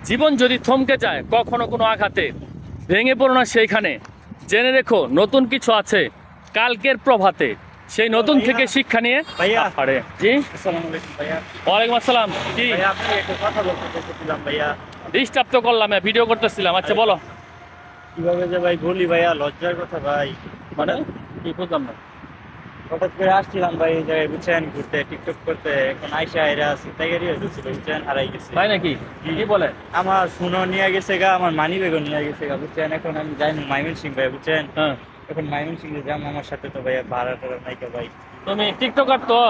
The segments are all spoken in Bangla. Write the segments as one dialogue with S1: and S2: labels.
S1: জীবন যদি থমকে যায় কখনো কোনো আঘাতে, ভেঙে পড়ো না সেইখানে। জেনে রেখো নতুন কিছু আছে কালকের প্রভাতে, সেই নতুন থেকে শিক্ষা নিয়ে।
S2: ভাইয়া
S1: আরে জি,
S2: আসসালামু আলাইকুম ভাইয়া।
S1: ওয়ালাইকুম আসসালাম। কি
S2: ভাইয়া আপনি একটা কথা বলতে চাইছিলাম ভাইয়া।
S1: ডিস্টার্ব তো করলাম, ভিডিও করতেছিলাম। আচ্ছা বলো।
S2: কিভাবে যে ভাই বলি ভাইয়া, লজ্জার কথা ভাই।
S1: মানে কি বুঝলাম না।
S2: হঠাৎ করে আসছিলাম ভাই এই জায়গায় বুঝছেন, ঘুরতে টিকটক করতে, এখন আইসা এরা চিন্তাগারি হয়ে যাচ্ছিল বুঝছেন, হারাই গেছে।
S1: তাই নাকি? কি বলে?
S2: আমার ফোনও নিয়ে গেছে গা, আমার মানি ব্যাগও নিয়ে গেছে গা বুঝছেন। এখন আমি যাই ময়মনসিং ভাই বুঝছেন।
S1: হ্যাঁ,
S2: এখন ময়মনসিং এ যাম, আমার সাথে তো ভাইয়া ভাড়া টাড়া নাই তো ভাই।
S1: তুমি টিকটকার তো?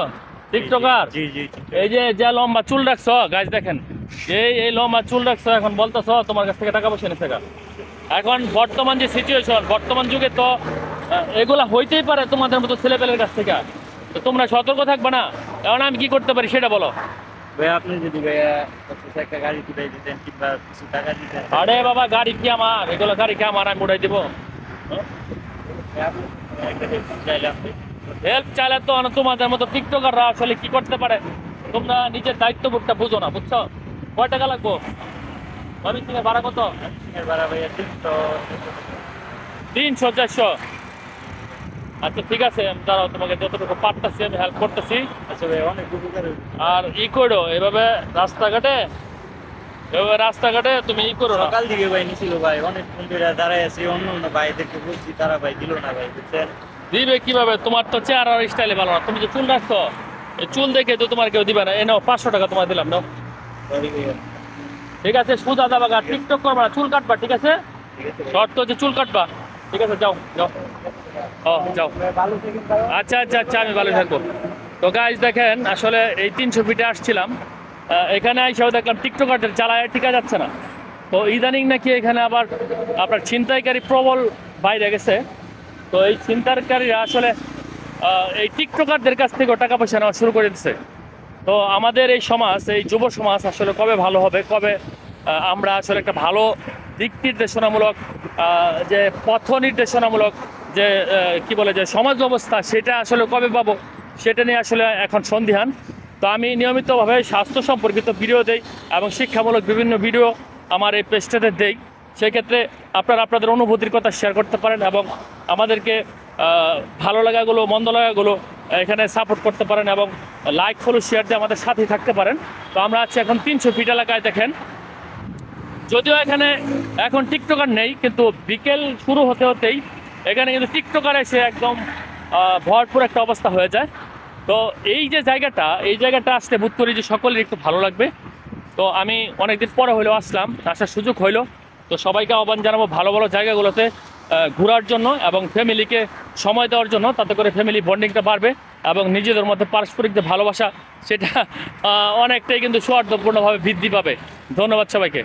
S1: টিকটকার
S2: জি জি
S1: এই যে যা লম্বা চুল রাখছো গাছ দেখেন, এই লম্বা চুল রাখছো, এখন বলতেছো তোমার কাছ থেকে টাকা পয়সা নিচ্ছে গা। এখন বর্তমান যে সিচুয়েশন, বর্তমান যুগে তো এগুলা হইতেই পারে তোমাদের মতো ছেলেপেলের কাছ থেকে। তো তোমরা সতর্ক থাকবে না। এখন আমি কি করতে পারি সেটা বলো।
S2: ভাইয়া, আপনি যদি ভাইয়া একটা গাড়ি তুলে দিতেন কিংবা কিছু টাকা দিতেন।
S1: আরে বাবা, গাড়ি কি আমার? এগুলো গাড়ি কি আমার? আমি উঠাই দিব। হেল্প চাইলে তো তোমাদের মতো টিকটকাররা আসলে কি করতে পারে, তোমরা নিজের দায়িত্ববোধটা বুঝো না, বুঝছো? কয় টাকা লাগবো? ভাড়া কত?
S2: ভাড়া ভাইয়া
S1: 300 400? আচ্ছা ঠিক আছে, আমি দাঁড়াও, তোমাকে যতটুকু পারতেছি আমি হেল্প করতেছি।
S2: আচ্ছা ভাই, অনেক উপকার।
S1: আর ই করো এভাবে রাস্তাঘাটে, তুমি ই করো না।
S2: সকাল দিকে ভাই নিছিল ভাই, অনেক বন্ধুরা দাঁড়ায় আছে, অন্য অন্য ভাইদেরকে বলছি, তারা ভাই দিল না ভাই বুঝছেন।
S1: দিবে কিভাবে? তোমার তো চেহারা আর স্টাইলে ভালো না। তুমি যে চুল রাখছো, এই চুল দেখে তো তোমার কেউ দিবে না। নাও 500 টাকা তোমার দিলাম, নাও।
S2: সরি ভাইয়া।
S1: ঠিক আছে, সুদা দাবাগা, টিকটক করবা না, চুল কাটবা, ঠিক আছে?
S2: ঠিক আছে
S1: শর্ত যে চুল কাটবা, ঠিক আছে? যাও যাও, যাও।
S2: ভাই, ভালো থাকেন ভাই।
S1: আচ্ছা আচ্ছা আচ্ছা, আমি ভালো থাকবো। তো গাইজ দেখেন, আসলে এই 300 ফিটে আসছিলাম, এখানে আইসাও দেখলাম টিকটকারদের চালায় টিকা যাচ্ছে না। তো ইদানিং নাকি এখানে আবার আপনার ছিনতাইকারী প্রবল বাইরে গেছে। তো এই ছিনতাইকারীরা আসলে এই টিকটকারদের কাছ থেকেও টাকা পয়সা নেওয়া শুরু করে দিচ্ছে। তো আমাদের এই সমাজ, এই যুব সমাজ আসলে কবে ভালো হবে, কবে আমরা আসলে একটা ভালো দিক নির্দেশনামূলক, যে পথ নির্দেশনামূলক যে কি বলে যে সমাজ ব্যবস্থা, সেটা আসলে কবে পাবো, সেটা নিয়ে আসলে এখন সন্দিহান। তো আমি নিয়মিতভাবে স্বাস্থ্য সম্পর্কিত ভিডিও দেই এবং শিক্ষামূলক বিভিন্ন ভিডিও আমার এই পেজটাতে দেই। সেক্ষেত্রে আপনারা আপনাদের অনুভূতির কথা শেয়ার করতে পারেন এবং আমাদেরকে ভালো লাগাগুলো, মন্দ লাগাগুলো এখানে সাপোর্ট করতে পারেন এবং লাইক, ফলো, শেয়ার দিয়ে আমাদের সাথেই থাকতে পারেন। তো আমরা আছি এখন 300 ফিট এলাকায়। দেখেন, যদিও এখানে এখন টিকটকার নেই, কিন্তু বিকেল শুরু হতে হতেই এখানে কিন্তু টিকটকার এসে একদম ভরপুর একটা অবস্থা হয়ে যায়। তো এই যে জায়গাটা, এই জায়গাটা আসলে বোধ করি যে সকলের একটু ভালো লাগবে। তো আমি অনেকদিন পরে হলেও আসলাম, আসার সুযোগ হইলো। তো সবাইকে আহ্বান জানাবো ভালো ভালো জায়গাগুলোতে ঘোরার জন্য এবং ফ্যামিলিকে সময় দেওয়ার জন্য। তাতে করে ফ্যামিলি বন্ডিংটা বাড়বে এবং নিজেদের মধ্যে পারস্পরিক যে ভালোবাসা, সেটা অনেকটাই কিন্তু সৌহার্দ্যপূর্ণভাবে বৃদ্ধি পাবে। ধন্যবাদ সবাইকে।